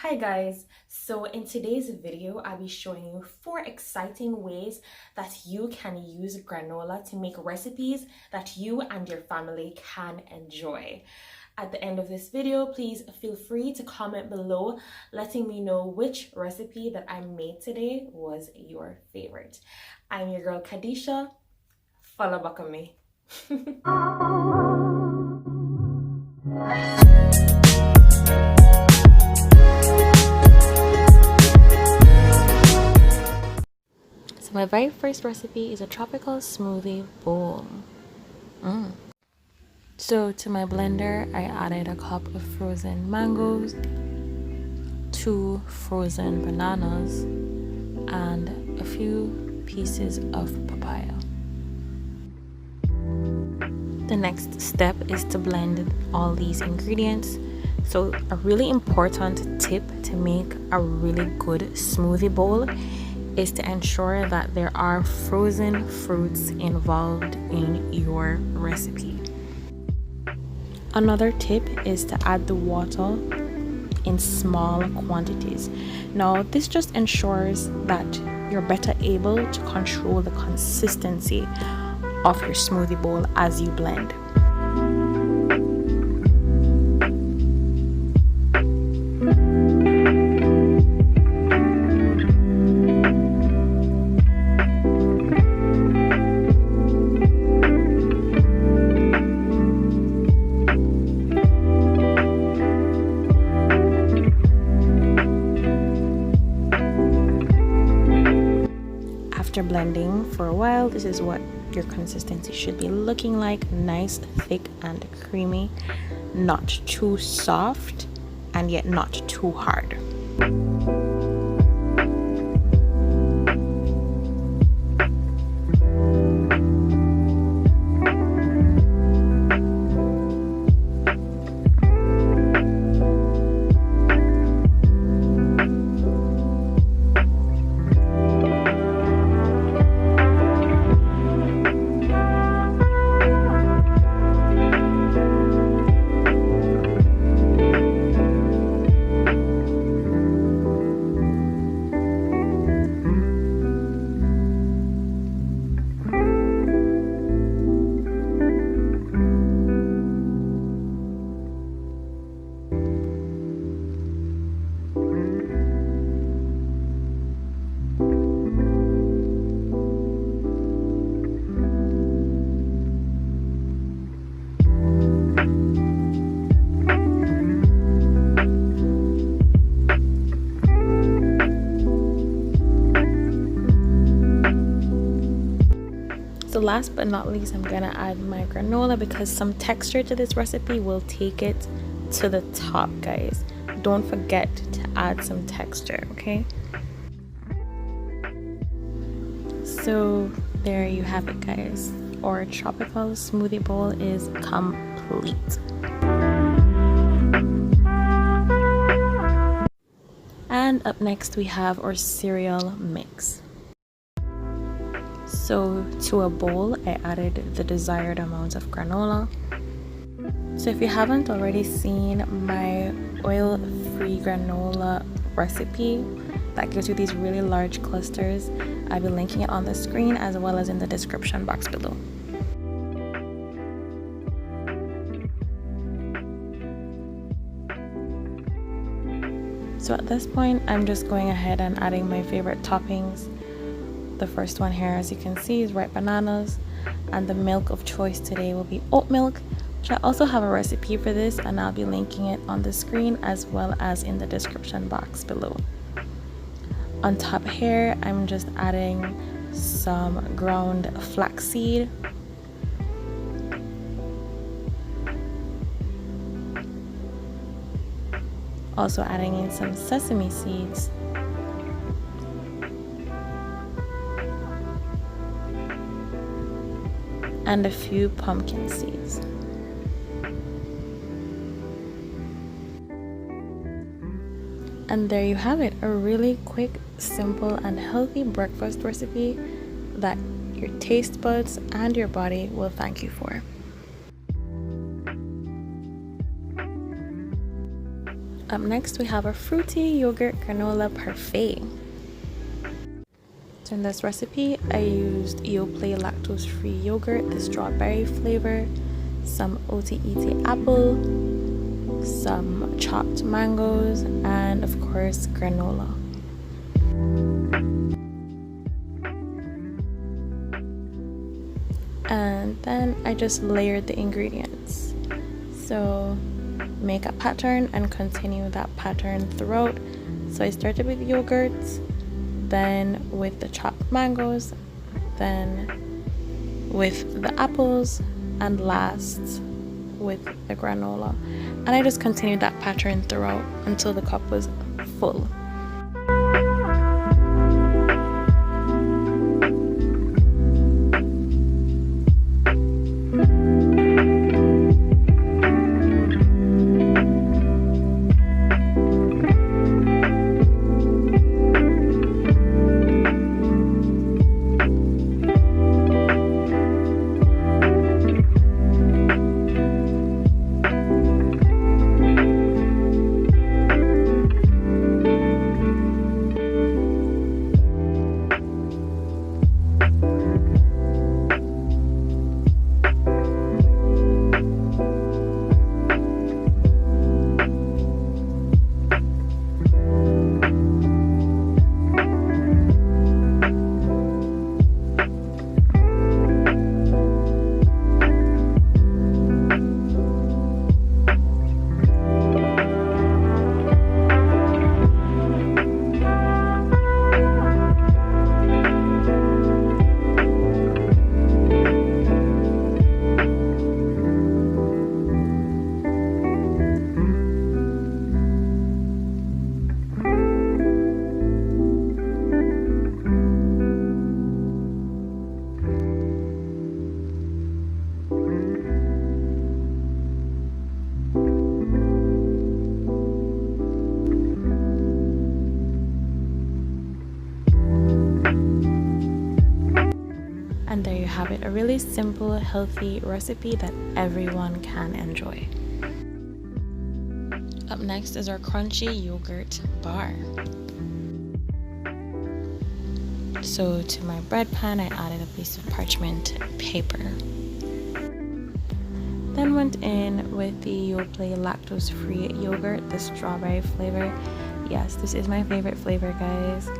Hi guys, so in today's video I'll be showing you 4 exciting ways that you can use granola to make recipes that you and your family can enjoy. At the end of this video, please feel free to comment below letting me know which recipe that I made today was your favorite. I'm your girl Kadisha, follow back on me. So my very first recipe is a tropical smoothie bowl. So to my blender, I added a cup of frozen mangoes, 2 frozen bananas, and a few pieces of papaya. The next step is to blend all these ingredients. So a really important tip to make a really good smoothie bowl is to ensure that there are frozen fruits involved in your recipe. Another tip is to add the water in small quantities. Now, this just ensures that you're better able to control the consistency of your smoothie bowl as you blend. After blending for a while, this is what your consistency should be looking like. Nice, thick and creamy, not too soft and yet not too hard. So last but not least, I'm gonna add my granola because some texture to this recipe will take it to the top, guys. Don't forget to add some texture, okay? So there you have it, guys. Our tropical smoothie bowl is complete. And up next we have our cereal mix. So to a bowl, I added the desired amount of granola. So if you haven't already seen my oil-free granola recipe that gives you these really large clusters, I'll be linking it on the screen as well as in the description box below. So at this point, I'm just going ahead and adding my favorite toppings. The first one here, as you can see, is ripe bananas, and the milk of choice today will be oat milk, which I also have a recipe for this, and I'll be linking it on the screen as well as in the description box below. On top here, I'm just adding some ground flaxseed, also adding in some sesame seeds, and a few pumpkin seeds. And there you have it, a really quick, simple and healthy breakfast recipe that your taste buds and your body will thank you for. Up next, we have a fruity yogurt granola parfait. So in this recipe, I used Yoplait lactose-free yogurt, the strawberry flavor, some OTET apple, some chopped mangoes, and of course granola. And then I just layered the ingredients. So make a pattern and continue that pattern throughout. So I started with yogurts, then with the chopped mangoes, then with the apples, and last with the granola. And I just continued that pattern throughout until the cup was full. And there you have it, a really simple, healthy recipe that everyone can enjoy. Up next is our crunchy yogurt bar. So to my bread pan, I added a piece of parchment paper. Then went in with the Yoplait lactose-free yogurt, the strawberry flavor. Yes, this is my favorite flavor, guys.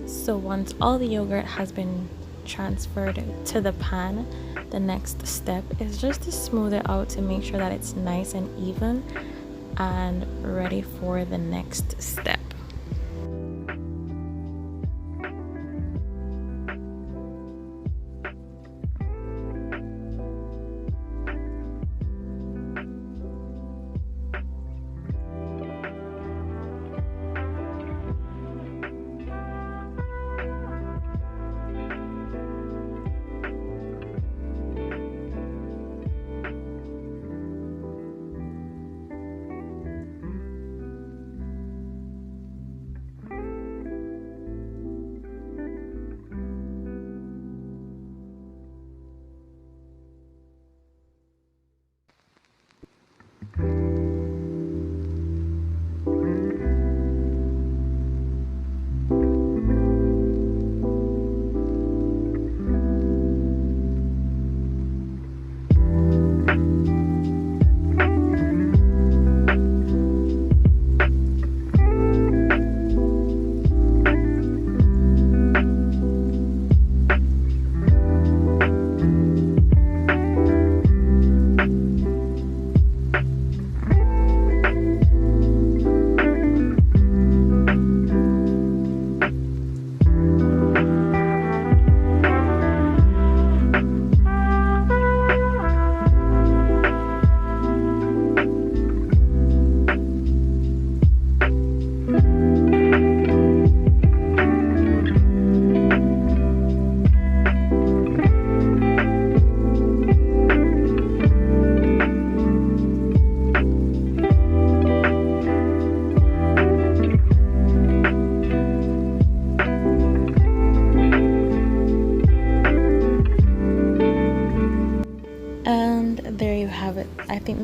So once all the yogurt has been transferred to the pan, the next step is just to smooth it out to make sure that it's nice and even and ready for the next step.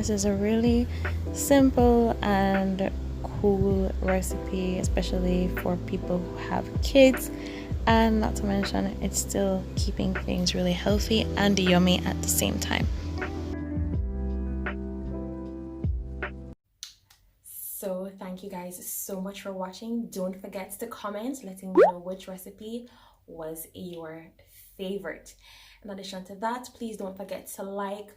This is a really simple and cool recipe, especially for people who have kids, and not to mention it's still keeping things really healthy and yummy at the same time. So thank you guys so much for watching. Don't forget to comment letting me know which recipe was your favorite. In addition to that, please don't forget to like,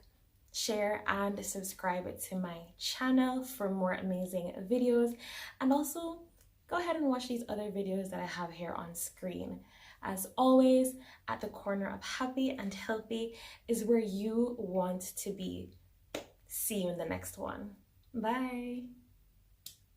share, and subscribe to my channel for more amazing videos. And also go ahead and watch these other videos that I have here on screen. As always, at the corner of happy and healthy is where you want to be. See you in the next one. Bye.